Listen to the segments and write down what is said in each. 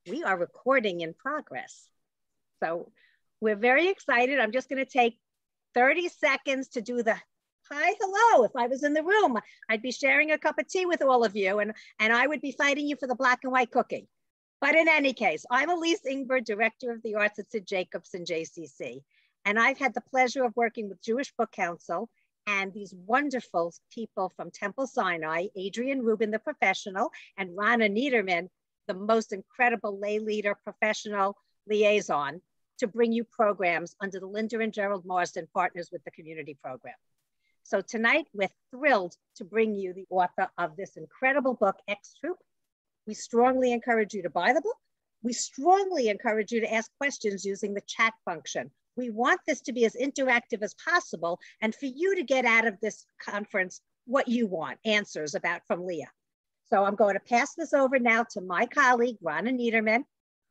We are recording in progress. So we're very excited. I'm just going to take 30 seconds to do the hi, hello. If I was in the room, I'd be sharing a cup of tea with all of you, and I would be fighting you for the black and white cookie. But in any case, I'm Elise Ingber, Director of the Arts at Sid Jacobs and JCC. And I've had the pleasure of working with Jewish Book Council and these wonderful people from Temple Sinai, Adrian Rubin, the professional, and Rana Niederman, the most incredible lay leader, professional liaison, to bring you programs under the Linda and Gerald Marsden Partners with the Community Program. So tonight, we're thrilled to bring you the author of this incredible book, X Troop. We strongly encourage you to buy the book. We strongly encourage you to ask questions using the chat function. We want this to be as interactive as possible and for you to get out of this conference what you want, answers from Leah. So I'm going to pass this over now to my colleague, Rana Niederman,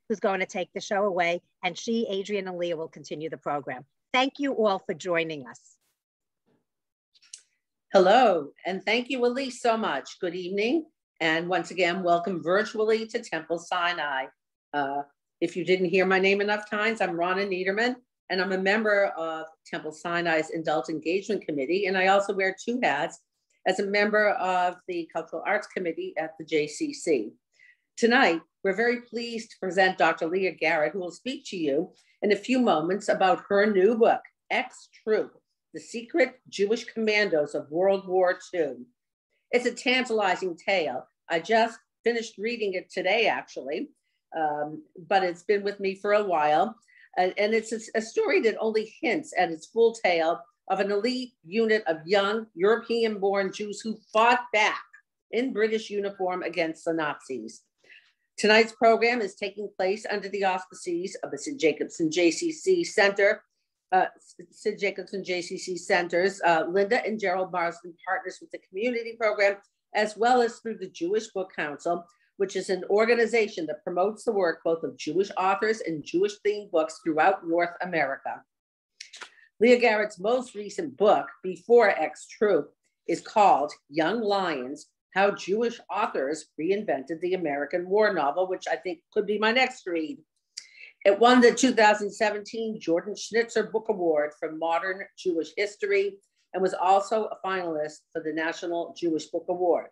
who's going to take the show away, and she, Adrian, and Leah will continue the program. Thank you all for joining us. Hello, and thank you, Elise, so much. Good evening, and once again, welcome virtually to Temple Sinai. If you didn't hear my name enough times, I'm Rana Niederman, and I'm a member of Temple Sinai's Adult Engagement Committee, and I also wear two hats as a member of the Cultural Arts Committee at the JCC. Tonight, we're very pleased to present Dr. Leah Garrett, who will speak to you in a few moments about her new book, X Troop, The Secret Jewish Commandos of World War II. It's a tantalizing tale. I just finished reading it today, actually, but it's been with me for a while. And it's a story that only hints at its full tale of an elite unit of young European-born Jews who fought back in British uniform against the Nazis. Tonight's program is taking place under the auspices of the Sid Jacobs and JCC Center, Sid Jacobs and JCC Centers, Linda and Gerald Marsden Partners with the Community Program, as well as through the Jewish Book Council, which is an organization that promotes the work both of Jewish authors and Jewish-themed books throughout North America. Leah Garrett's most recent book, Before X Troop, is called Young Lions, How Jewish Authors Reinvented the American War Novel, which I think could be my next read. It won the 2017 Jordan Schnitzer Book Award for Modern Jewish History and was also a finalist for the National Jewish Book Award.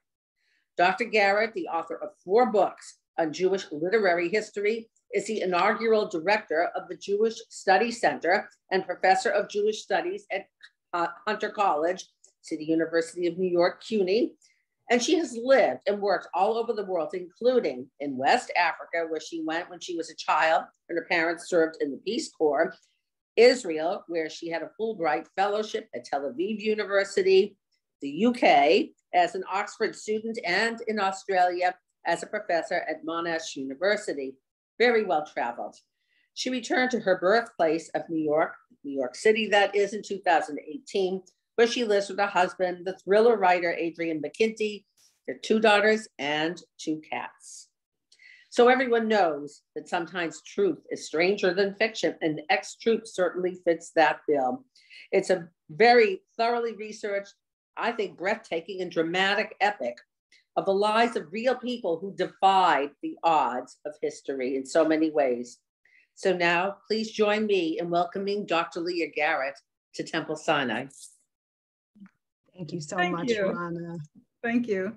Dr. Garrett, the author of 4 books on Jewish literary history, is the inaugural director of the Jewish Study Center and professor of Jewish Studies at Hunter College, City University of New York, CUNY. And she has lived and worked all over the world, including in West Africa, where she went when she was a child and her parents served in the Peace Corps, Israel, where she had a Fulbright fellowship at Tel Aviv University, the UK as an Oxford student, and in Australia as a professor at Monash University. Very well traveled. She returned to her birthplace of New York City, that is, in 2018, where she lives with her husband, the thriller writer Adrian McKinty, their 2 daughters and 2 cats. So everyone knows that sometimes truth is stranger than fiction, and X Troop certainly fits that bill. It's a very thoroughly researched, I think, breathtaking and dramatic epic of the lives of real people who defied the odds of history in so many ways. So now, please join me in welcoming Dr. Leah Garrett to Temple Sinai. Thank you so much, Rana. Thank you.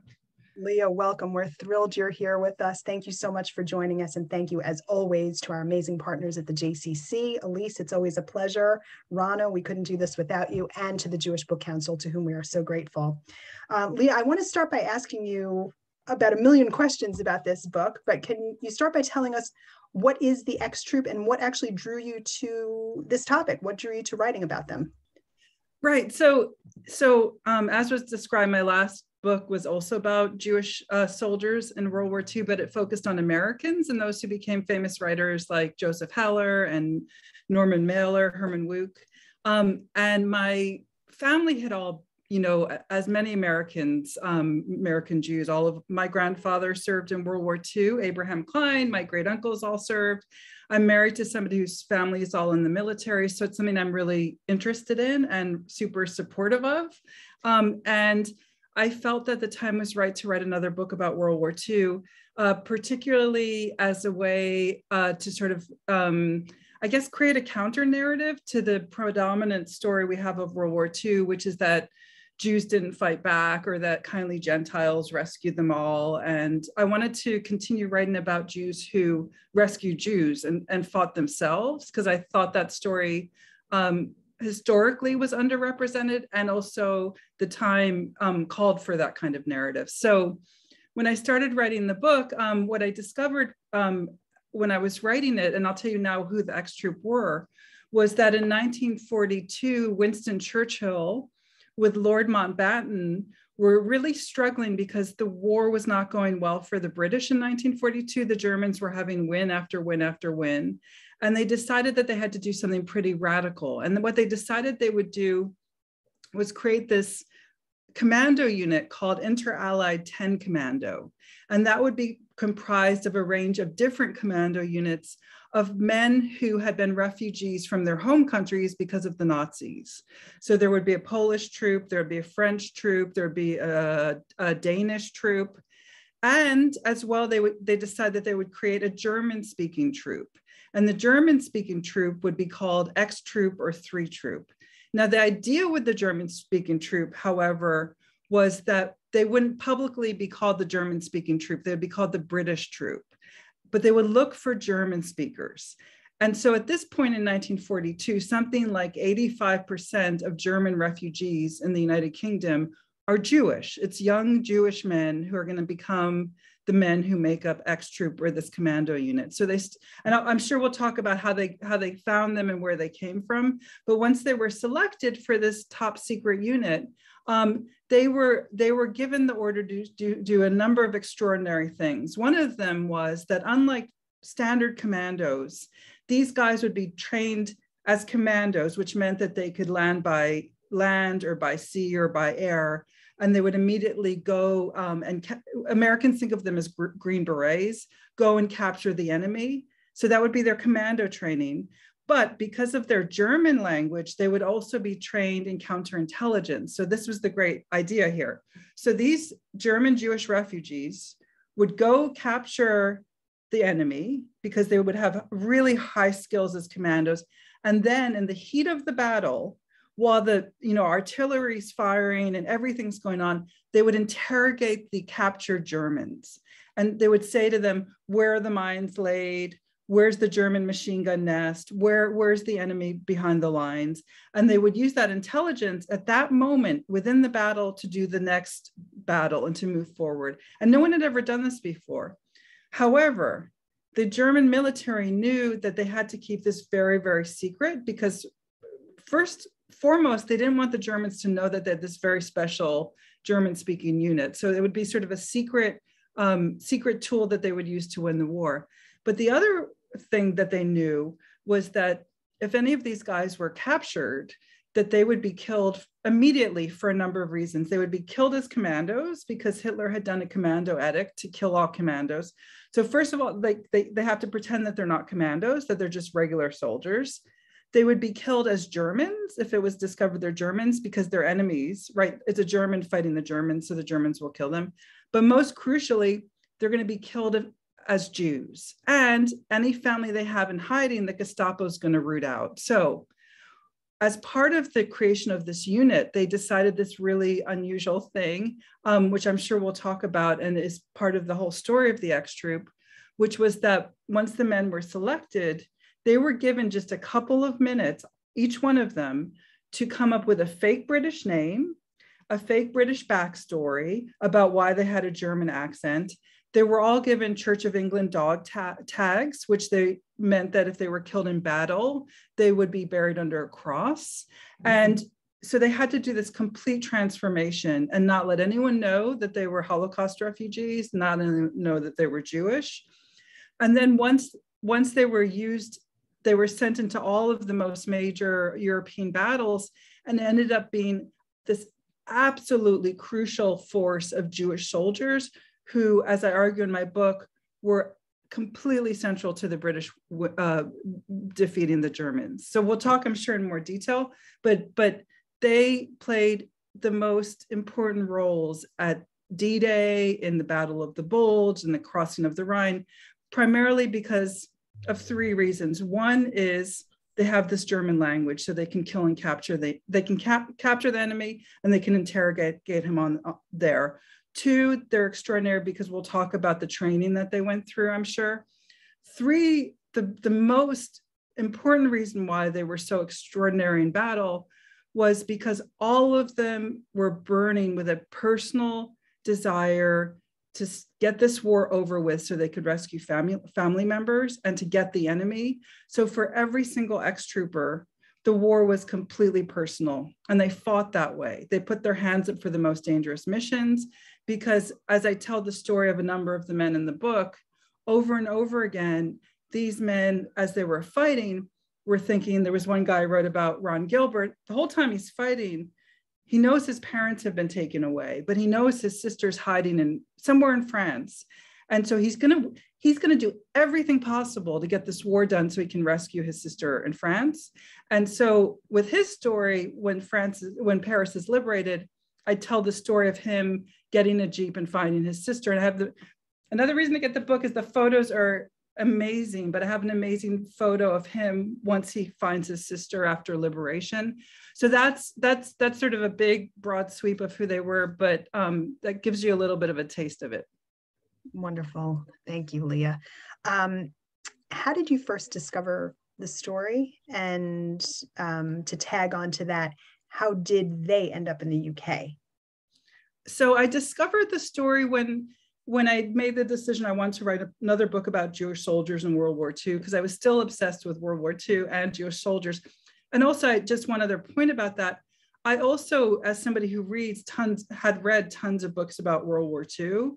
Leah, welcome. We're thrilled you're here with us. Thank you so much for joining us. And thank you, as always, to our amazing partners at the JCC. Elise, it's always a pleasure. Rana, we couldn't do this without you, and to the Jewish Book Council, to whom we are so grateful. Leah, I want to start by asking you about a million questions about this book, but can you start by telling us what is the X Troop and what actually drew you to this topic? What drew you to writing about them? Right. So as was described, my last book was also about Jewish soldiers in World War II, but it focused on Americans and those who became famous writers like Joseph Heller and Norman Mailer, Herman Wouk. And my family had all, as many Americans, American Jews, all of my grandfather served in World War II, Abraham Klein, my great uncles all served. I'm married to somebody whose family is all in the military, so it's something I'm really interested in and super supportive of. And I felt that the time was right to write another book about World War II, particularly as a way to sort of, I guess, create a counter narrative to the predominant story we have of World War II, which is that Jews didn't fight back or that kindly Gentiles rescued them all. And I wanted to continue writing about Jews who rescued Jews and fought themselves, because I thought that story historically was underrepresented, and also the time called for that kind of narrative. So when I started writing the book, what I discovered when I was writing it, and I'll tell you now who the X-Troop were, was that in 1942, Winston Churchill with Lord Mountbatten were really struggling because the war was not going well for the British in 1942. The Germans were having win after win after win. And they decided that they had to do something pretty radical. And what they decided they would do was create this commando unit called Inter-Allied 10 Commando. And that would be comprised of a range of different commando units of men who had been refugees from their home countries because of the Nazis. So there would be a Polish troop, there would be a French troop, there would be a Danish troop. And as well, they decided that they would create a German-speaking troop. And the German-speaking troop would be called X-Troop or 3 Troop. Now, the idea with the German-speaking troop, however, was that they wouldn't publicly be called the German-speaking troop. They would be called the British troop, but they would look for German speakers. And so at this point in 1942, something like 85% of German refugees in the United Kingdom are Jewish. It's young Jewish men who are going to become the men who make up X-Troop or this commando unit. So and I'm sure we'll talk about how they found them and where they came from. But once they were selected for this top secret unit, they were given the order to do a number of extraordinary things. One of them was that, unlike standard commandos, these guys would be trained as commandos, which meant that they could land by land or by sea or by air. And they would immediately go Americans think of them as Green Berets, go and capture the enemy. So that would be their commando training. But because of their German language, they would also be trained in counterintelligence. So this was the great idea here. So these German Jewish refugees would go capture the enemy because they would have really high skills as commandos. And then in the heat of the battle, while the artillery's firing and everything's going on, they would interrogate the captured Germans. And they would say to them, where are the mines laid? Where's the German machine gun nest? Where's the enemy behind the lines? And they would use that intelligence at that moment within the battle to do the next battle and to move forward. And no one had ever done this before. However, the German military knew that they had to keep this very, very secret because foremost, they didn't want the Germans to know that they had this very special German-speaking unit. So it would be sort of a secret tool that they would use to win the war. But the other thing that they knew was that if any of these guys were captured, that they would be killed immediately for a number of reasons. They would be killed as commandos because Hitler had done a commando edict to kill all commandos. So first of all, they have to pretend that they're not commandos, that they're just regular soldiers. They would be killed as Germans if it was discovered they're Germans because they're enemies, right? It's a German fighting the Germans, so the Germans will kill them. But most crucially, they're going to be killed as Jews. And any family they have in hiding, the Gestapo is going to root out. So as part of the creation of this unit, they decided this really unusual thing, which I'm sure we'll talk about and is part of the whole story of the X-Troop, which was that once the men were selected, they were given just a couple of minutes, each one of them, to come up with a fake British name, a fake British backstory about why they had a German accent. They were all given Church of England dog tags, which they meant that if they were killed in battle, they would be buried under a cross. And so they had to do this complete transformation and not let anyone know that they were Holocaust refugees, not know that they were Jewish. And then once they were used, they were sent into all of the most major European battles and ended up being this absolutely crucial force of Jewish soldiers who, as I argue in my book, were completely central to the British defeating the Germans. So we'll talk, I'm sure, in more detail, but they played the most important roles at D-Day, in the Battle of the Bulge, and the crossing of the Rhine, primarily because of three reasons. One is they have this German language, so they can kill and capture. They can capture the enemy, and they can interrogate him on there. Two, they're extraordinary because we'll talk about the training that they went through, I'm sure. Three, the most important reason why they were so extraordinary in battle was because all of them were burning with a personal desire to get this war over with so they could rescue family members and to get the enemy. So for every single ex-trooper, the war was completely personal, and they fought that way. They put their hands up for the most dangerous missions because, as I tell the story of a number of the men in the book, over and over again, these men, as they were fighting, were thinking, there was one guy I wrote about, Ron Gilbert, the whole time he's fighting, he knows his parents have been taken away, but he knows his sister's hiding somewhere in France. And so he's gonna do everything possible to get this war done so he can rescue his sister in France. And so with his story, when Paris is liberated, I tell the story of him getting a Jeep and finding his sister. And I have another reason to get the book is the photos are amazing, but I have an amazing photo of him once he finds his sister after liberation. So that's sort of a big broad sweep of who they were, but that gives you a little bit of a taste of it. Wonderful. Thank you, Leah. How did you first discover the story? And to tag on to that, how did they end up in the UK? So I discovered the story when I made the decision I wanted to write another book about Jewish soldiers in World War II, because I was still obsessed with World War II and Jewish soldiers. And also, just one other point about that, I also, as somebody who had read tons of books about World War II,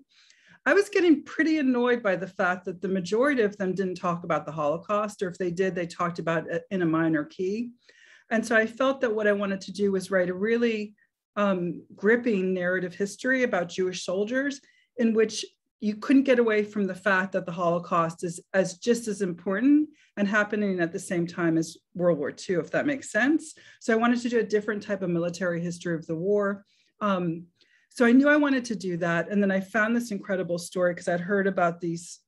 I was getting pretty annoyed by the fact that the majority of them didn't talk about the Holocaust, or if they did, they talked about it in a minor key. And so I felt that what I wanted to do was write a really gripping narrative history about Jewish soldiers, in which you couldn't get away from the fact that the Holocaust is just as important and happening at the same time as World War II, if that makes sense. So I wanted to do a different type of military history of the war. So I knew I wanted to do that. And then I found this incredible story because I'd heard these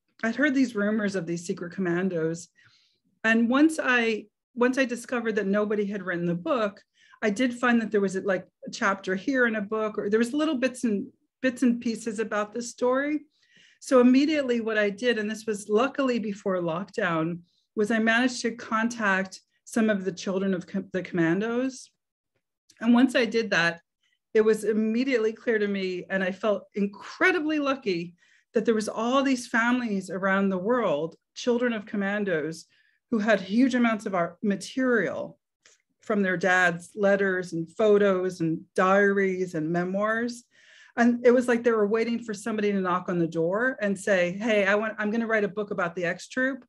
rumors of these secret commandos. And once I discovered that nobody had written the book, I did find that there was like a chapter here in a book, or there was little bits and pieces about this story. So immediately what I did, and this was luckily before lockdown, was I managed to contact some of the children of the Commandos. And once I did that, it was immediately clear to me, and I felt incredibly lucky that there was all these families around the world, children of Commandos, who had huge amounts of art material from their dad's letters and photos and diaries and memoirs. And it was like they were waiting for somebody to knock on the door and say, hey, I'm going to write a book about the X-Troop.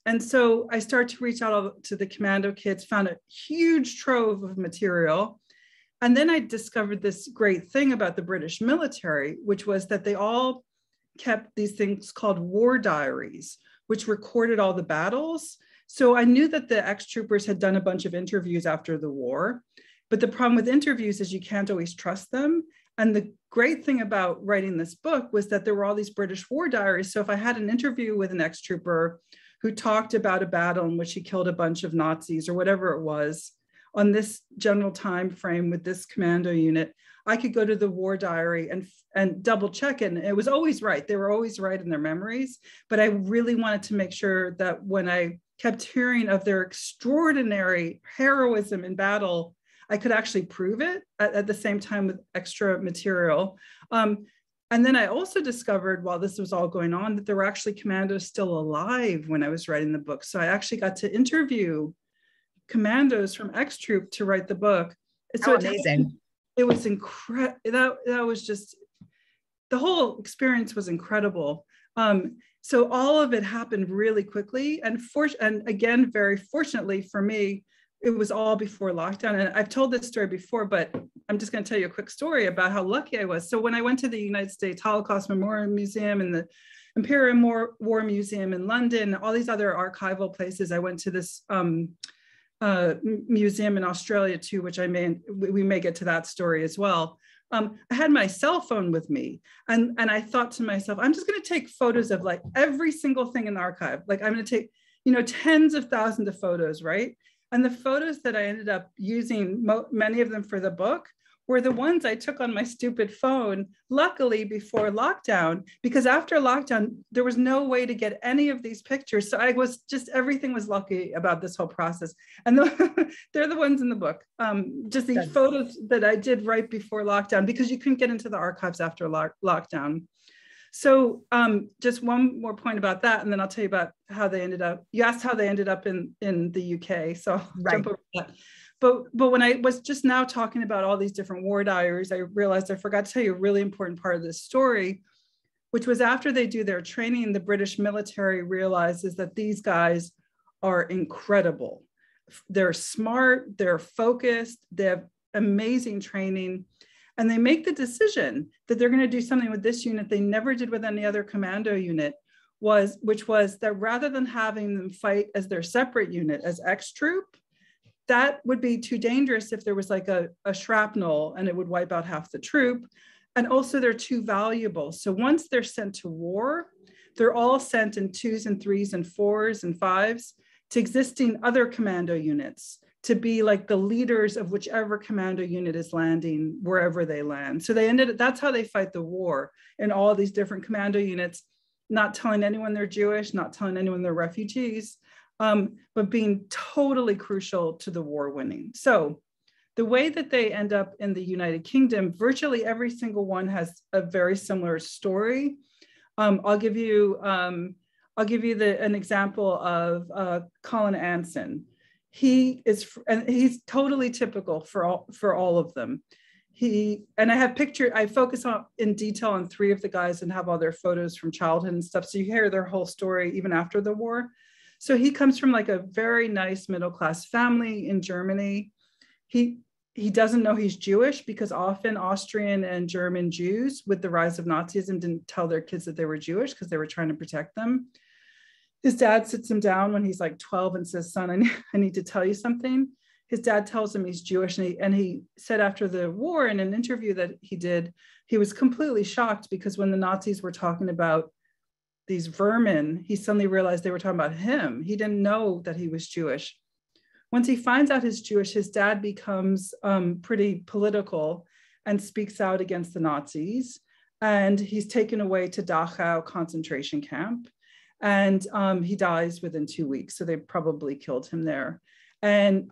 And so I started to reach out to the Commando kids, found a huge trove of material. And then I discovered this great thing about the British military, which was that they all kept these things called war diaries, which recorded all the battles. So I knew that the ex-troopers had done a bunch of interviews after the war. But the problem with interviews is you can't always trust them. And the great thing about writing this book was that there were all these British war diaries. So if I had an interview with an ex-trooper who talked about a battle in which he killed a bunch of Nazis or whatever it was on this general time frame with this commando unit, I could go to the war diary and double check it. And it was always right. They were always right in their memories. But I really wanted to make sure that when I kept hearing of their extraordinary heroism in battle, I could actually prove it at the same time with extra material. And then I also discovered while this was all going on that there were actually Commandos still alive when I was writing the book. So I actually got to interview Commandos from X-Troop to write the book. So amazing. It was incredible. That was just, the whole experience was incredible. So all of it happened really quickly. And again, very fortunately for me, it was all before lockdown. And I've told this story before, but I'm just going to tell you a quick story about how lucky I was. So when I went to the United States Holocaust Memorial Museum and the Imperial War Museum in London, all these other archival places, I went to this museum in Australia too, which we may get to that story as well. I had my cell phone with me, and I thought to myself, I'm just going to take photos of like every single thing in the archive. Like I'm going to take, tens of thousands of photos, right? And the photos that I ended up using, many of them for the book, were the ones I took on my stupid phone, luckily before lockdown, because after lockdown, there was no way to get any of these pictures. So everything was lucky about this whole process. And they're the ones in the book, just these photos that I did right before lockdown, because you couldn't get into the archives after lockdown. So just one more point about that, and then I'll tell you about how they ended up. You asked how they ended up in the UK, so I'll jump over that. But when I was just now talking about all these different war diaries, I realized I forgot to tell you a really important part of this story, which was after they do their training, the British military realizes that these guys are incredible. They're smart, they're focused, they have amazing training, and they make the decision that they're going to do something with this unit they never did with any other commando unit, which was that rather than having them fight as their separate unit, as X troop, that would be too dangerous if there was like a shrapnel and it would wipe out half the troop. And also they're too valuable. So once they're sent to war, they're all sent in 2s and 3s and 4s and 5s to existing other commando units to be like the leaders of whichever commando unit is landing wherever they land. So that's how they fight the war in all these different commando units, not telling anyone they're Jewish, not telling anyone they're refugees, but being totally crucial to the war winning. So the way that they end up in the United Kingdom, virtually every single one has a very similar story. I'll give you an example of Colin Anson. He's totally typical for all of them. I focus in detail on 3 of the guys and have all their photos from childhood and stuff. So you hear their whole story even after the war. So he comes from like a very nice middle-class family in Germany. He doesn't know he's Jewish because often Austrian and German Jews with the rise of Nazism didn't tell their kids that they were Jewish because they were trying to protect them. His dad sits him down when he's like 12 and says, son, I need to tell you something. His dad tells him he's Jewish, and he said after the war in an interview that he did, he was completely shocked because when the Nazis were talking about these vermin, he suddenly realized they were talking about him. He didn't know that he was Jewish. Once he finds out he's Jewish, his dad becomes pretty political and speaks out against the Nazis. And he's taken away to Dachau concentration camp. And he dies within 2 weeks. So they probably killed him there. And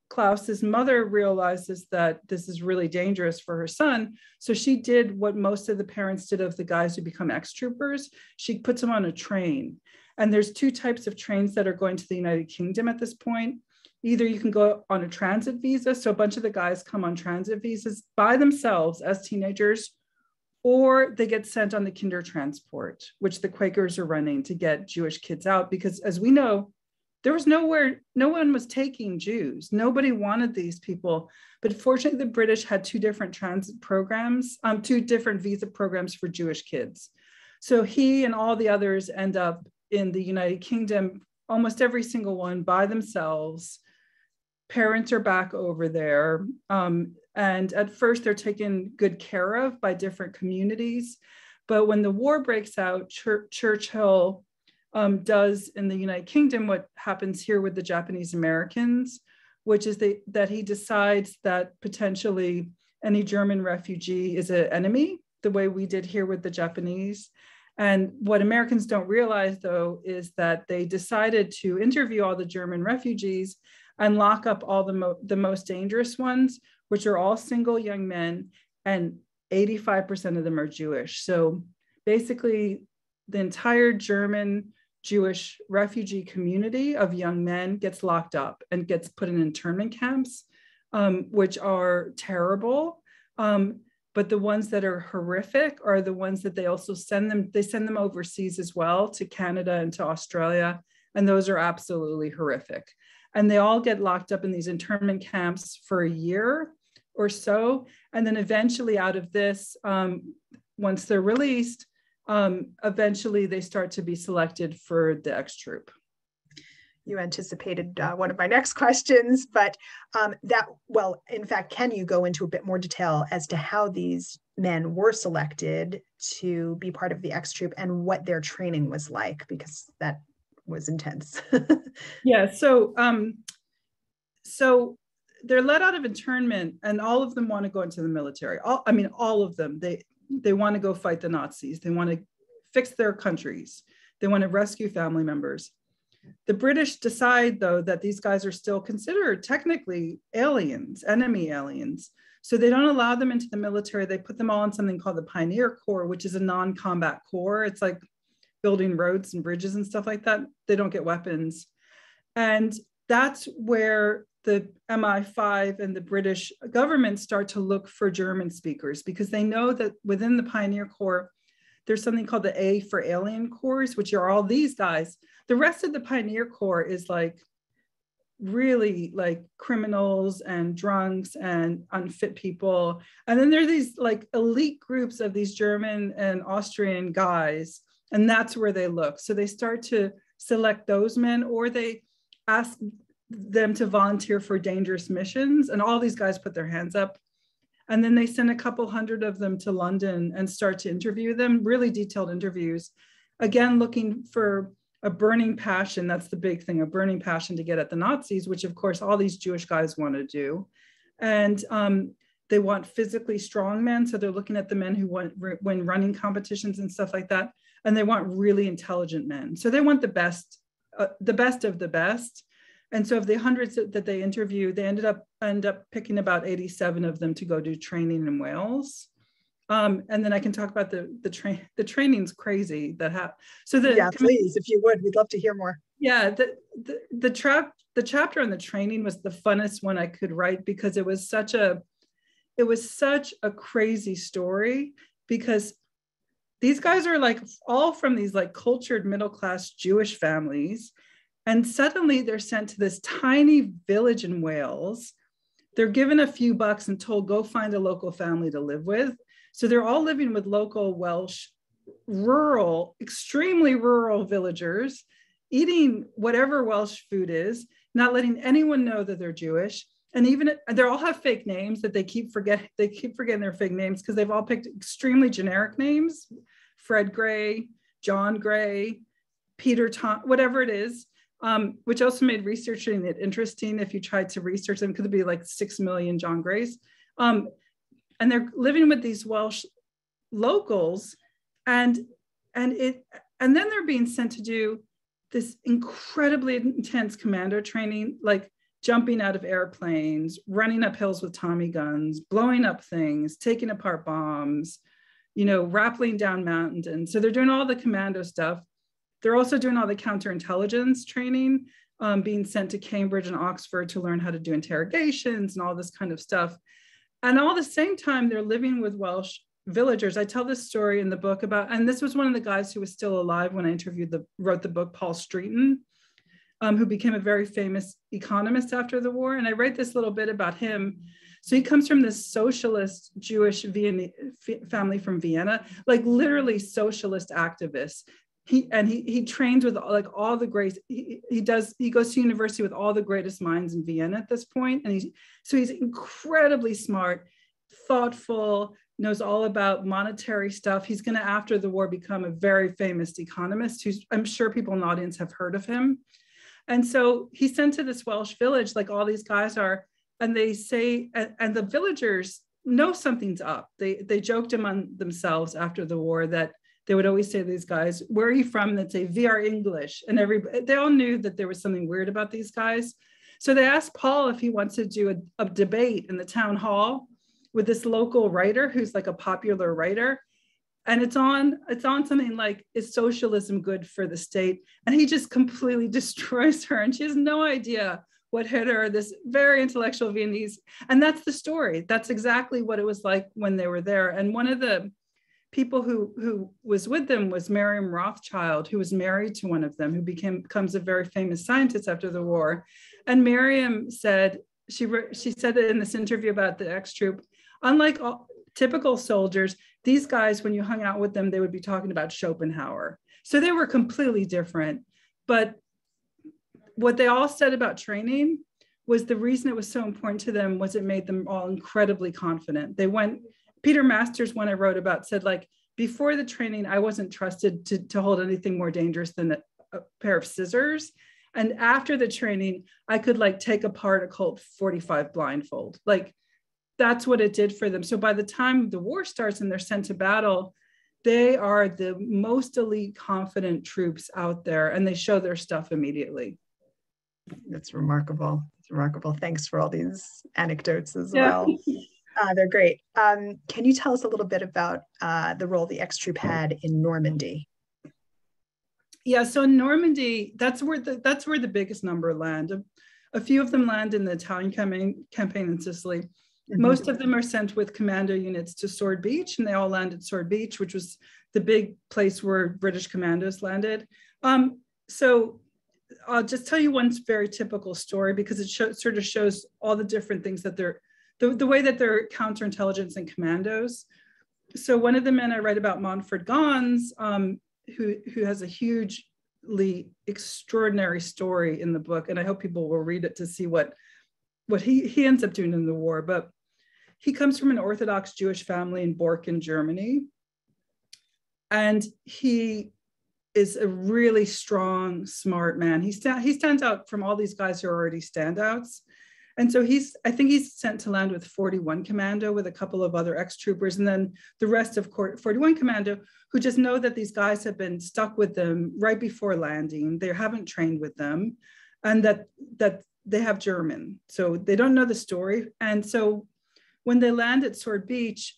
Klaus's mother realizes that this is really dangerous for her son. So she did what most of the parents did of the guys who become ex-troopers. She puts them on a train. And there's 2 types of trains that are going to the United Kingdom at this point. Either you can go on a transit visa. So a bunch of the guys come on transit visas by themselves as teenagers, or they get sent on the Kindertransport, which the Quakers are running to get Jewish kids out. Because as we know, there was no one was taking Jews. Nobody wanted these people. But fortunately, the British had 2 different transit programs, 2 different visa programs for Jewish kids. So he and all the others end up in the United Kingdom, almost every single one by themselves. Parents are back over there. And at first they're taken good care of by different communities. But when the war breaks out, Churchill does in the United Kingdom what happens here with the Japanese Americans, which is that he decides that potentially any German refugee is an enemy, the way we did here with the Japanese. And what Americans don't realize, though, is that they decided to interview all the German refugees and lock up all the most dangerous ones, which are all single young men, and 85% of them are Jewish. So basically, the entire German Jewish refugee community of young men gets locked up and gets put in internment camps, which are terrible. But the ones that are horrific are the ones that they also send them overseas as well, to Canada and to Australia. And those are absolutely horrific. And they all get locked up in these internment camps for a year or so. And then eventually out of this, once they're released, eventually they start to be selected for the X troop. You anticipated one of my next questions, but in fact, can you go into a bit more detail as to how these men were selected to be part of the X Troop and what their training was like? Because that was intense. Yeah, so they're let out of internment, and all of them want to go into the military. All of them. They want to go fight the Nazis. They want to fix their countries. They want to rescue family members. The British decide, though, that these guys are still considered technically aliens, enemy aliens. So they don't allow them into the military. They put them all in something called the Pioneer Corps, which is a non-combat corps. It's like building roads and bridges and stuff like that. They don't get weapons. And that's where the MI5 and the British government start to look for German speakers, because they know that within the Pioneer Corps, there's something called the A for Alien Corps, which are all these guys. The rest of the Pioneer Corps is like really like criminals and drunks and unfit people. And then there are these like elite groups of these German and Austrian guys, and that's where they look. So they start to select those men, or they ask them to volunteer for dangerous missions. And all these guys put their hands up. And then they send a couple hundred of them to London and start to interview them, really detailed interviews. Again, looking for a burning passion. That's the big thing, a burning passion to get at the Nazis, which of course all these Jewish guys want to do. And they want physically strong men. So they're looking at the men who win running competitions and stuff like that. And they want really intelligent men. So they want the best of the best. And so of the hundreds that they interviewed, they end up picking about 87 of them to go do training in Wales. And then I can talk about the training's crazy please, if you would, we'd love to hear more. Yeah, the chapter on the training was the funnest one I could write, because it was such a crazy story, because these guys are like all from these like cultured middle-class Jewish families. And suddenly they're sent to this tiny village in Wales. They're given a few bucks and told, go find a local family to live with. So they're all living with local Welsh, extremely rural villagers, eating whatever Welsh food is, not letting anyone know that they're Jewish. And even they all have fake names that they keep forgetting their fake names, because they've all picked extremely generic names: Fred Gray, John Gray, Peter Tom, whatever it is. Which also made researching it interesting if you tried to research them, because it'd be like 6 million John Grays. And they're living with these Welsh locals, and then they're being sent to do this incredibly intense commando training, like jumping out of airplanes, running up hills with Tommy guns, blowing up things, taking apart bombs, rappelling down mountains. So they're doing all the commando stuff. They're also doing all the counterintelligence training, being sent to Cambridge and Oxford to learn how to do interrogations and all this kind of stuff. And all the same time, they're living with Welsh villagers. I tell this story in the book about, and this was one of the guys who was still alive when I wrote the book, Paul Streeton, who became a very famous economist after the war. And I write this little bit about him. So he comes from this socialist Jewish family from Vienna, like literally socialist activists. He trains with like all the greats. He goes to university with all the greatest minds in Vienna at this point. And he's incredibly smart, thoughtful, knows all about monetary stuff. He's going to, after the war, become a very famous economist, who's, I'm sure people in the audience have heard of him. And so he's sent to this Welsh village, like all these guys are, and they say, and the villagers know something's up. They joked among themselves after the war that they would always say to these guys, where are you from? They'd say, we are English. And they all knew that there was something weird about these guys. So they asked Paul if he wants to do a debate in the town hall with this local writer who's like a popular writer. And it's on something like, is socialism good for the state? And he just completely destroys her. And she has no idea what hit her, this very intellectual Viennese. And that's the story. That's exactly what it was like when they were there. And one of the people who was with them was Miriam Rothschild, who was married to one of them, who becomes a very famous scientist after the war. And Miriam said, she said that in this interview about the X Troop, unlike all typical soldiers, these guys, when you hung out with them, they would be talking about Schopenhauer. So they were completely different. But what they all said about training was the reason it was so important to them was it made them all incredibly confident. Peter Masters, one I wrote about, said, like, before the training, I wasn't trusted to hold anything more dangerous than a pair of scissors. And after the training, I could like take apart a Colt 45 blindfold. Like, that's what it did for them. So by the time the war starts and they're sent to battle, they are the most elite, confident troops out there, and they show their stuff immediately. That's remarkable. It's remarkable. Thanks for all these anecdotes as well. They're great. Can you tell us a little bit about the role the X Troop had in Normandy? Yeah, so in Normandy, that's where the biggest number land. A few of them land in the Italian campaign in Sicily. Mm-hmm. Most of them are sent with commando units to Sword Beach, and they all land at Sword Beach, which was the big place where British commandos landed. So I'll just tell you one very typical story, because it sort of shows all the different things that the way that they're counterintelligence and commandos. So one of the men I write about, Montfort Gons, who has a hugely extraordinary story in the book, and I hope people will read it to see what he ends up doing in the war. But he comes from an Orthodox Jewish family in Borken, Germany, and he is a really strong, smart man. He stands out from all these guys who are already standouts. And so I think he's sent to land with 41 Commando with a couple of other ex-troopers, and then the rest of 41 Commando, who just know that these guys have been stuck with them right before landing. They haven't trained with them, and that they have German. So they don't know the story. And so when they land at Sword Beach,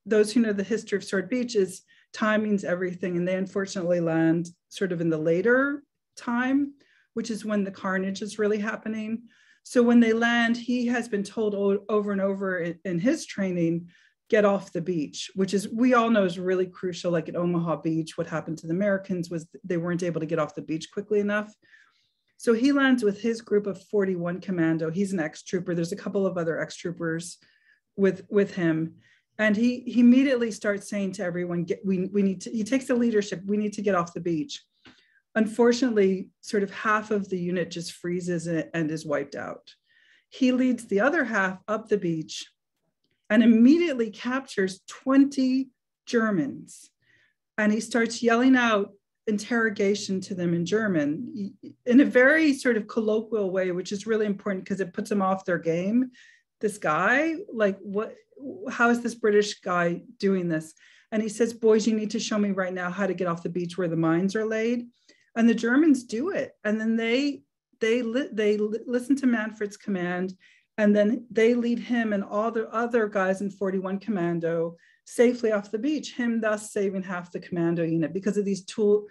those who know the history of Sword Beach is timing's everything. And they unfortunately land sort of in the later time, which is when the carnage is really happening. So when they land, he has been told over and over in his training, get off the beach, which is, we all know, is really crucial. Like at Omaha Beach, what happened to the Americans was they weren't able to get off the beach quickly enough. So he lands with his group of 41 Commando. He's an ex-trooper. There's a couple of other ex-troopers with him. And he immediately starts saying to everyone, he takes the leadership, we need to get off the beach. Unfortunately, sort of half of the unit just freezes and is wiped out. He leads the other half up the beach and immediately captures 20 Germans. And he starts yelling out interrogation to them in German in a very sort of colloquial way, which is really important because it puts them off their game. This guy, like, how is this British guy doing this? And he says, boys, you need to show me right now how to get off the beach where the mines are laid. And the Germans do it. And then they listen to Manfred's command, and then they lead him and all the other guys in 41 Commando safely off the beach, him thus saving half the commando unit because of these two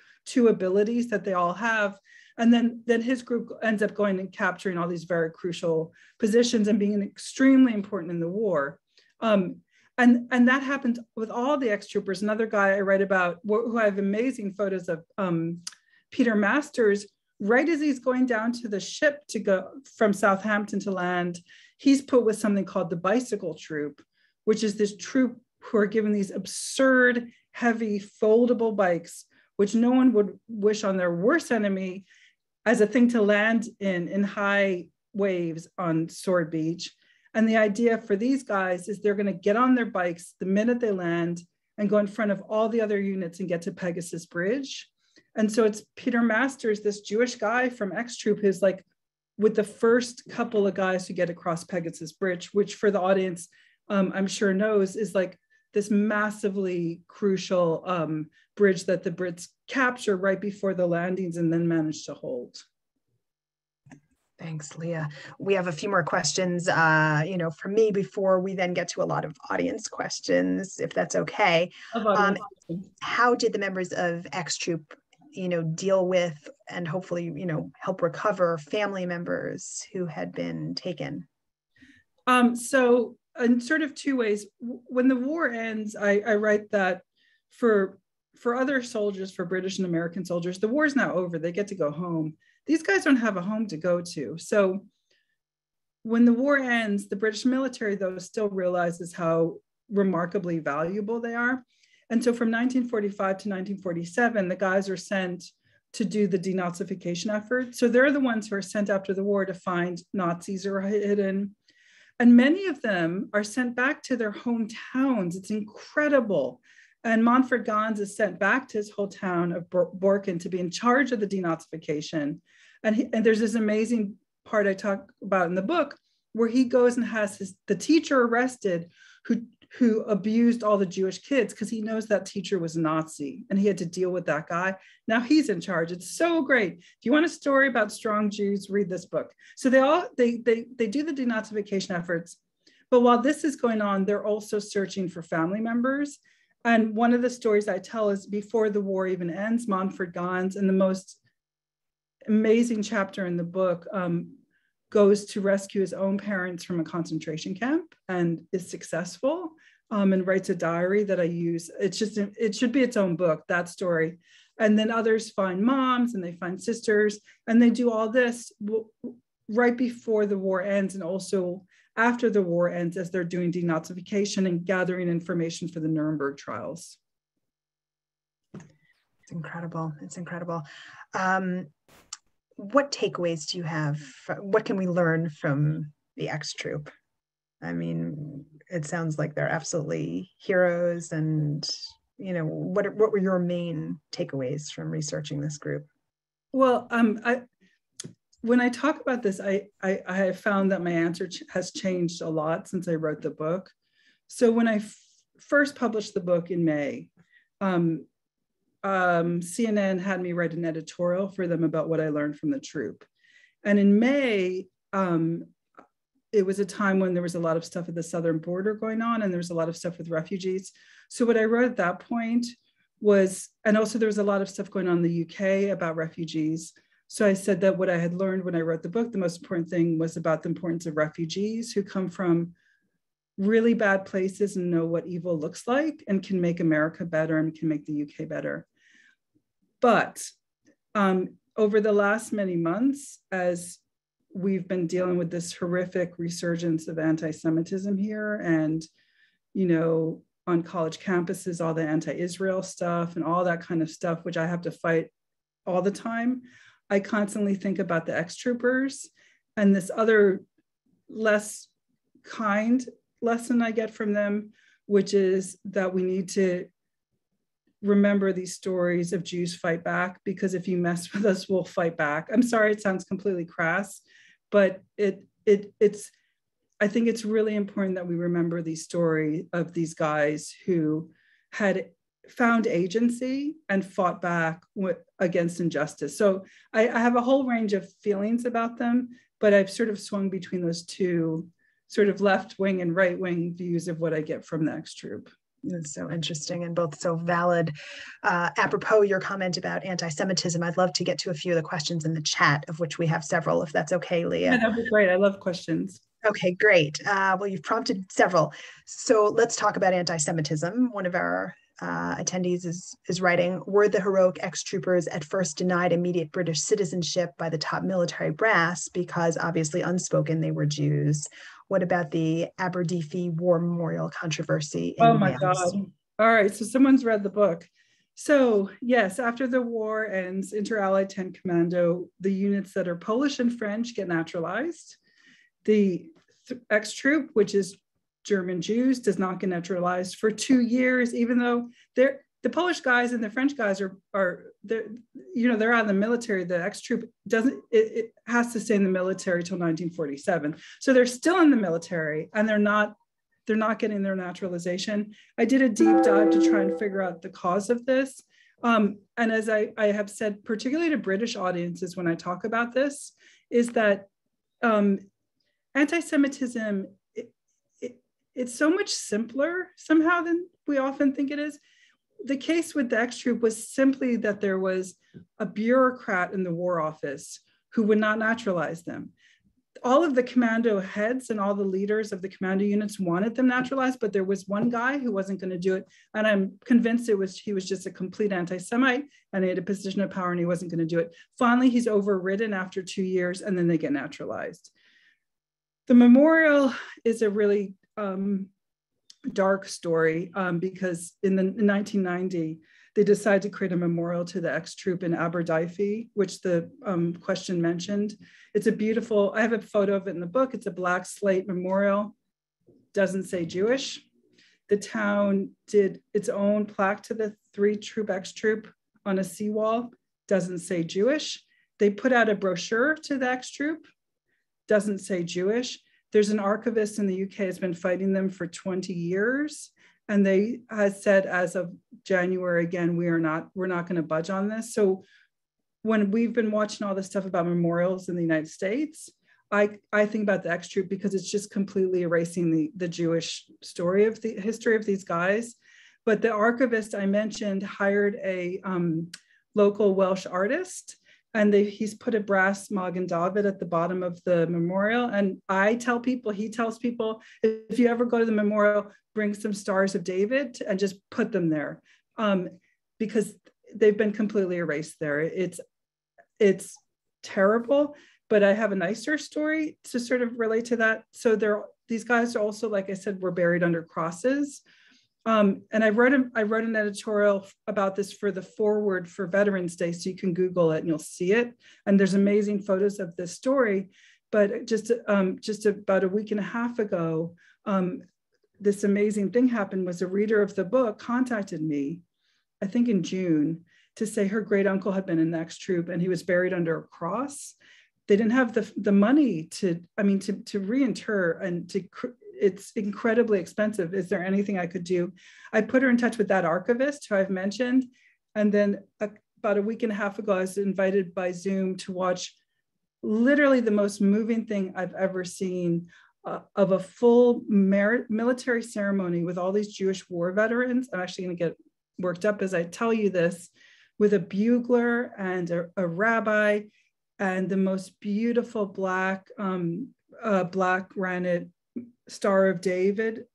abilities that they all have. And then his group ends up going and capturing all these very crucial positions and being extremely important in the war. And that happened with all the ex-troopers. Another guy I write about, who I have amazing photos of, Peter Masters, right as he's going down to the ship to go from Southampton to land, he's put with something called the bicycle troop, which is this troop who are given these absurd, heavy, foldable bikes, which no one would wish on their worst enemy, as a thing to land in high waves on Sword Beach. And the idea for these guys is they're going to get on their bikes the minute they land and go in front of all the other units and get to Pegasus Bridge. And so it's Peter Masters, this Jewish guy from X-Troop, who's like with the first couple of guys who get across Pegasus Bridge, which for the audience, I'm sure knows, is like this massively crucial bridge that the Brits capture right before the landings and then manage to hold. Thanks, Leah. We have a few more questions, from me before we then get to a lot of audience questions, if that's okay. How did the members of X-Troop, deal with and hopefully, help recover family members who had been taken? So in sort of two ways. When the war ends, I write that for other soldiers, for British and American soldiers, the war's now over. They get to go home. These guys don't have a home to go to. So when the war ends, the British military, though, still realizes how remarkably valuable they are. And so from 1945 to 1947, the guys are sent to do the denazification effort. So they're the ones who are sent after the war to find Nazis who are hidden. And many of them are sent back to their hometowns. It's incredible. And Manfred Ganz is sent back to his hometown of Borken to be in charge of the denazification. And there's this amazing part I talk about in the book where he goes and has the teacher arrested who abused all the Jewish kids because he knows that teacher was a Nazi and he had to deal with that guy. Now he's in charge. It's so great. If you want a story about strong Jews, read this book. So they do the denazification efforts, but while this is going on, they're also searching for family members. And one of the stories I tell is before the war even ends, Manfred Ganz, in the most amazing chapter in the book, goes to rescue his own parents from a concentration camp and is successful, and writes a diary that I use. It should be its own book, that story. And then others find moms and they find sisters, and they do all this right before the war ends and also after the war ends as they're doing denazification and gathering information for the Nuremberg trials. It's incredible. It's incredible. What takeaways do you have? What can we learn from the X Troop? I mean, it sounds like they're absolutely heroes. And, you know, what were your main takeaways from researching this group? Well, when I talk about this, I have found that my answer has changed a lot since I wrote the book. So when I first published the book in May, CNN had me write an editorial for them about what I learned from the troop. And in May, it was a time when there was a lot of stuff at the southern border going on, and there was a lot of stuff with refugees. So what I wrote at that point was, and also there was a lot of stuff going on in the UK about refugees. So I said that what I had learned when I wrote the book, the most important thing was about the importance of refugees who come from really bad places and know what evil looks like and can make America better and can make the UK better. But over the last many months, as we've been dealing with this horrific resurgence of anti-Semitism here, and, you know, on college campuses, all the anti-Israel stuff and all that kind of stuff, which I have to fight all the time, I constantly think about the X-Troopers and this other less kind lesson I get from them, which is that we need to remember these stories of Jews fight back, because if you mess with us, we'll fight back. I'm sorry, it sounds completely crass, but it's I think it's really important that we remember the story of these guys who had found agency and fought back against injustice. So I have a whole range of feelings about them, but I've sort of swung between those two sort of left wing and right wing views of what I get from the X Troop. It's so interesting and both so valid. Apropos your comment about anti-Semitism, I'd love to get to a few of the questions in the chat, of which we have several, if that's okay, Leah. Yeah, that'd be great. I love questions. Okay, great. Well, you've prompted several. So let's talk about anti-Semitism. One of our attendees is writing, were the heroic X-Troopers at first denied immediate British citizenship by the top military brass because obviously unspoken they were Jews? What about the Aberdeen War Memorial controversy in Oh my Wales? God. All right, so someone's read the book. So yes, after the war ends, Inter-Allied 10 Commando, the units that are Polish and French get naturalized. The X-Troop, which is German Jews, does not get naturalized for 2 years, even though the Polish guys and the French guys are they're out of the military. The X-Troop doesn't, it has to stay in the military till 1947. So they're still in the military and they're not getting their naturalization. I did a deep dive to try and figure out the cause of this. And as I have said, particularly to British audiences when I talk about this, is that anti-Semitism, it's so much simpler somehow than we often think it is. The case with the X-Troop was simply that there was a bureaucrat in the War Office who would not naturalize them. All of the commando heads and all the leaders of the commando units wanted them naturalized, but there was one guy who wasn't going to do it. And I'm convinced he was just a complete anti-Semite and he had a position of power and he wasn't going to do it. Finally, he's overridden after 2 years and then they get naturalized. The memorial is a really dark story because in 1990, they decided to create a memorial to the ex-troop in Aberdyfi, which the question mentioned. It's a beautiful, I have a photo of it in the book. It's a black slate memorial, doesn't say Jewish. The town did its own plaque to the three-troop ex-troop on a seawall, doesn't say Jewish. They put out a brochure to the ex-troop, doesn't say Jewish. There's an archivist in the UK has been fighting them for 20 years. And they has said as of January, again, we're not going to budge on this. So when we've been watching all this stuff about memorials in the United States, I think about the ex-troop because it's just completely erasing the Jewish story of the history of these guys. But the archivist I mentioned hired a local Welsh artist, and he's put a brass Magen David at the bottom of the memorial. And I tell people, he tells people, if you ever go to the memorial, bring some stars of David and just put them there, because they've been completely erased there. It's terrible, but I have a nicer story to sort of relate to that. So these guys are also, like I said, were buried under crosses. And I wrote an editorial about this for the foreword for Veterans Day, so you can Google it and you'll see it. And there's amazing photos of this story. But just about a week and a half ago, this amazing thing happened. Was a reader of the book contacted me, I think in June, to say her great uncle had been in the ex-troop and he was buried under a cross. They didn't have the money to reinter, and it's incredibly expensive. Is there anything I could do? I put her in touch with that archivist who I've mentioned. And then about a week and a half ago, I was invited by Zoom to watch literally the most moving thing I've ever seen, of a full military ceremony with all these Jewish war veterans. I'm actually going to get worked up as I tell you this, with a bugler and a rabbi and the most beautiful black granite Star of David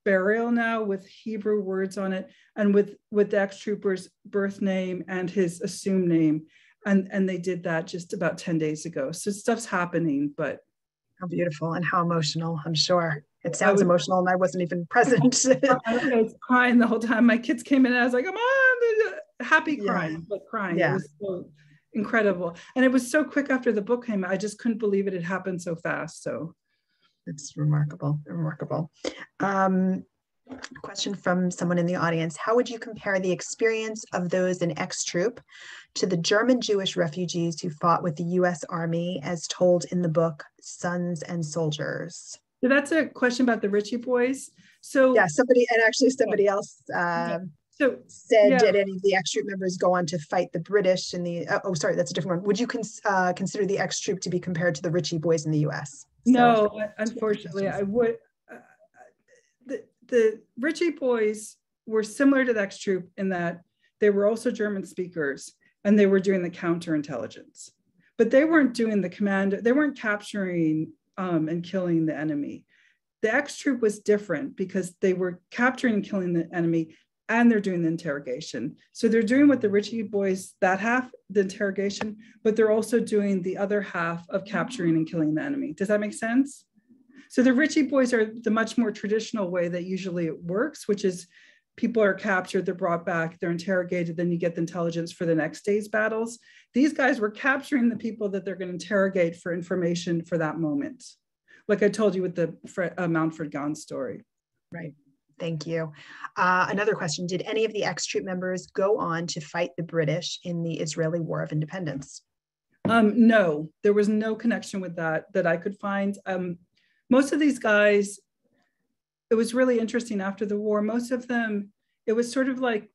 burial now with Hebrew words on it, and with the ex-trooper's birth name and his assumed name. And they did that just about 10 days ago. So stuff's happening, but. How beautiful and how emotional, I'm sure. It sounds emotional and I wasn't even present. I was crying the whole time. My kids came in and I was like, come on, happy crying, but crying. Yeah. It was so incredible. And it was so quick after the book came out. I just couldn't believe it had happened so fast. So it's remarkable, remarkable. Question from someone in the audience. How would you compare the experience of those in ex-troop to the German Jewish refugees who fought with the US Army, as told in the book, Sons and Soldiers? So that's a question about the Ritchie boys. So yeah, somebody else said, did any of the ex-troop members go on to fight the British in the, sorry, that's a different one. Would you consider the ex-troop to be compared to the Ritchie boys in the US? No, unfortunately, I would. The Ritchie boys were similar to the ex-troop in that they were also German speakers and they were doing the counterintelligence, but they weren't doing the commando. They weren't capturing and killing the enemy. The ex-troop was different because they were capturing and killing the enemy, and they're doing the interrogation. So they're doing what the Ritchie boys, that half, the interrogation, but they're also doing the other half of capturing and killing the enemy. Does that make sense? So the Ritchie boys are the much more traditional way that usually it works, which is people are captured, they're brought back, they're interrogated, then you get the intelligence for the next day's battles. These guys were capturing the people that they're going to interrogate for information for that moment. Like I told you with the Mountford Gaunt story. Right. Thank you. Another question, did any of the ex-troop members go on to fight the British in the Israeli War of Independence? No, there was no connection with that I could find. Most of these guys, it was really interesting after the war. Most of them, it was sort of like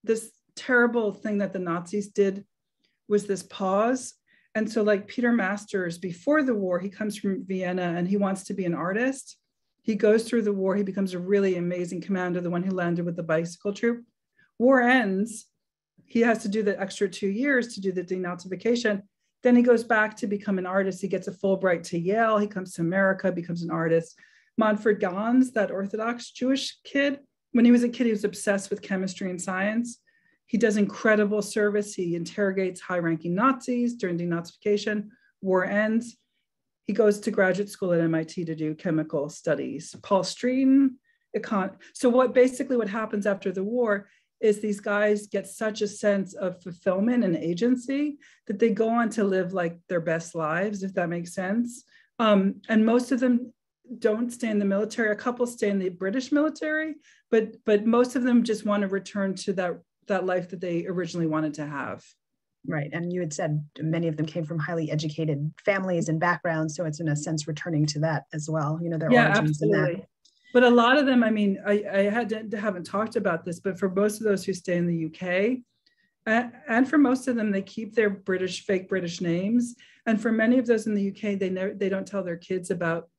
this terrible thing that the Nazis did was this pause. And so like Peter Masters, before the war, he comes from Vienna and he wants to be an artist. He goes through the war, he becomes a really amazing commander, the one who landed with the bicycle troop. War ends, he has to do the extra 2 years to do the denazification. Then he goes back to become an artist. He gets a Fulbright to Yale. He comes to America, becomes an artist. Mountford Gaunt, that Orthodox Jewish kid, when he was a kid, he was obsessed with chemistry and science. He does incredible service. He interrogates high-ranking Nazis during denazification. War ends. He goes to graduate school at MIT to do chemical studies. Paul Streeton, so what happens after the war is these guys get such a sense of fulfillment and agency that they go on to live like their best lives, if that makes sense. And most of them don't stay in the military. A couple stay in the British military, but most of them just want to return to that life that they originally wanted to have. Right. And you had said many of them came from highly educated families and backgrounds. So it's in a sense returning to that as well, you know, their origins in that. But a lot of them, I mean, I haven't talked about this, but for most of those who stay in the UK, and for most of them, they keep their fake British names. And for many of those in the UK, they don't tell their kids about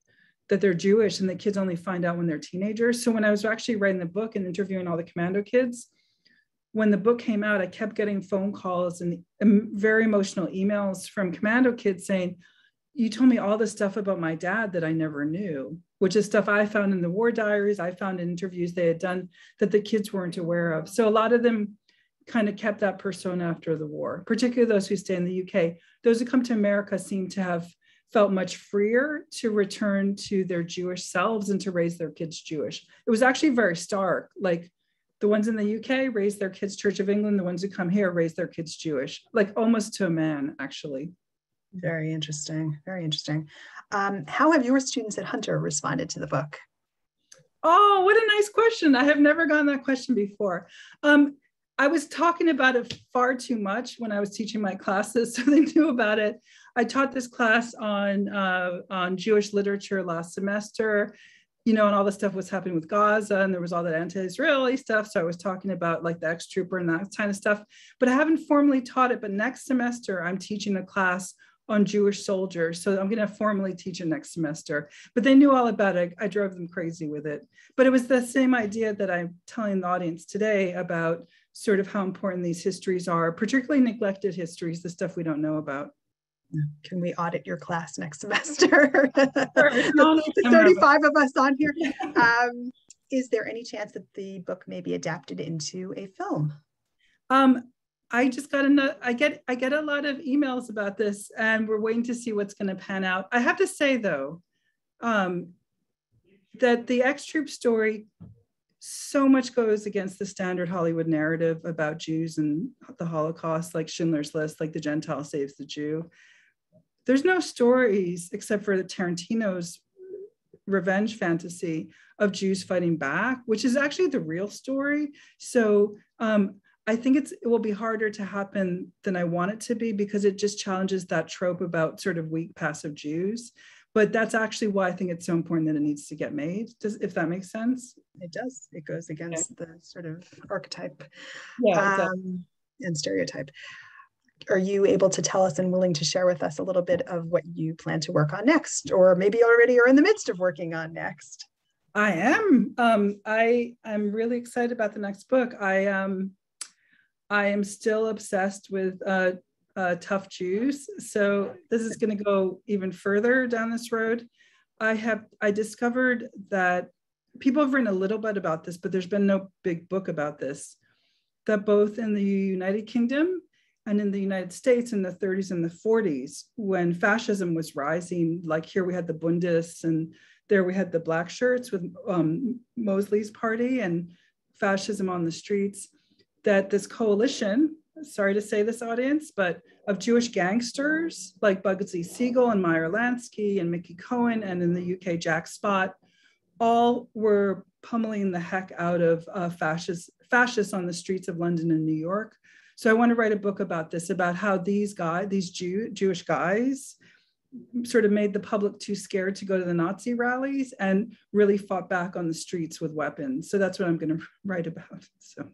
that they're Jewish, and the kids only find out when they're teenagers. So when I was actually writing the book and interviewing all the Commando kids, when the book came out, I kept getting phone calls and very emotional emails from Commando kids saying, you told me all this stuff about my dad that I never knew, which is stuff I found in the war diaries, I found in interviews they had done that the kids weren't aware of. So a lot of them kind of kept that persona after the war, particularly those who stay in the UK. Those who come to America seem to have felt much freer to return to their Jewish selves and to raise their kids Jewish. It was actually very stark. Like the ones in the UK raised their kids Church of England, the ones who come here raised their kids Jewish, like almost to a man, actually. Very interesting. Very interesting. How have your students at Hunter responded to the book? Oh, what a nice question. I have never gotten that question before. I was talking about it far too much when I was teaching my classes, so they knew about it. I taught this class on Jewish literature last semester, you know, and all the stuff was happening with Gaza, and there was all that anti-Israeli stuff. So I was talking about like the ex-trooper and that kind of stuff, but I haven't formally taught it. But next semester, I'm teaching a class on Jewish soldiers. So I'm going to formally teach it next semester, but they knew all about it. I drove them crazy with it, but it was the same idea that I'm telling the audience today about sort of how important these histories are, particularly neglected histories, the stuff we don't know about. Can we audit your class next semester? The 35 of us on here. Is there any chance that the book may be adapted into a film? I just got I get a lot of emails about this, and we're waiting to see what's going to pan out. I have to say though, that the ex-troop story so much goes against the standard Hollywood narrative about Jews and the Holocaust, like Schindler's List, like the Gentile saves the Jew. There's no stories except for the Tarantino's revenge fantasy of Jews fighting back, which is actually the real story. So I think it will be harder to happen than I want it to be, because it just challenges that trope about sort of weak, passive Jews. But that's actually why I think it's so important that it needs to get made, if that makes sense. It does. It goes against the sort of archetype exactly. And stereotype. Are you able to tell us and willing to share with us a little bit of what you plan to work on next, or maybe already are in the midst of working on next? I am. I'm really excited about the next book. I am still obsessed with tough Jews. So this is going to go even further down this road. I discovered that people have written a little bit about this, but there's been no big book about this, that both in the United Kingdom and in the United States in the 30s and the 40s, when fascism was rising, like here we had the Bundists and there we had the black shirts with Mosley's party and fascism on the streets, that this coalition, sorry to say this audience, but of Jewish gangsters like Bugsy Siegel and Meyer Lansky and Mickey Cohen, and in the UK, Jack Spot, all were pummeling the heck out of fascists on the streets of London and New York. So I want to write a book about this, about how these Jewish guys sort of made the public too scared to go to the Nazi rallies and really fought back on the streets with weapons. So that's what I'm going to write about. So.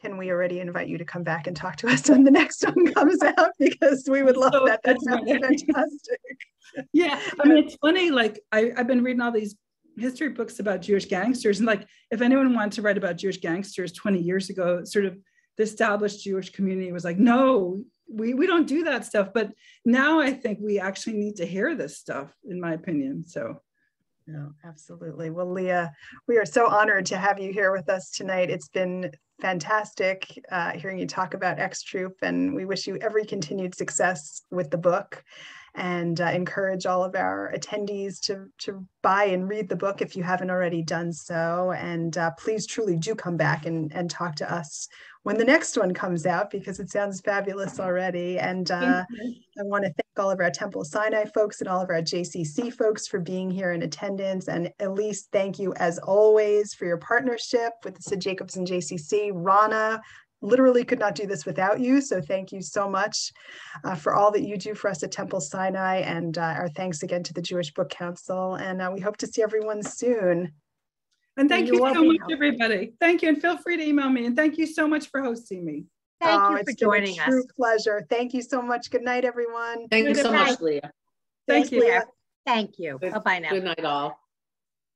Can we already invite you to come back and talk to us when the next one comes out? Because we would love that. That sounds fantastic. Yeah, I mean, it's funny, like I've been reading all these history books about Jewish gangsters, and like if anyone wanted to write about Jewish gangsters 20 years ago, sort of the established Jewish community was like, no, we don't do that stuff. But now I think we actually need to hear this stuff, in my opinion. So. No, absolutely. Well, Leah, we are so honored to have you here with us tonight. It's been fantastic hearing you talk about X-Troop, and we wish you every continued success with the book, and encourage all of our attendees to buy and read the book if you haven't already done so. And please truly do come back and talk to us when the next one comes out, because it sounds fabulous already. And I want to thank all of our Temple Sinai folks and all of our JCC folks for being here in attendance. And Elise, thank you as always for your partnership with the Sid Jacobson JCC. Rana, literally could not do this without you. So thank you so much for all that you do for us at Temple Sinai. And our thanks again to the Jewish Book Council. And we hope to see everyone soon. And thank you so much, everybody. Thank you. And feel free to email me. And thank you so much for hosting me. Thank you for joining us. It's been a true pleasure. Thank you so much. Good night, everyone. Thank you so much, Leah. Thank you. Thank you. Bye-bye now. Good night, all.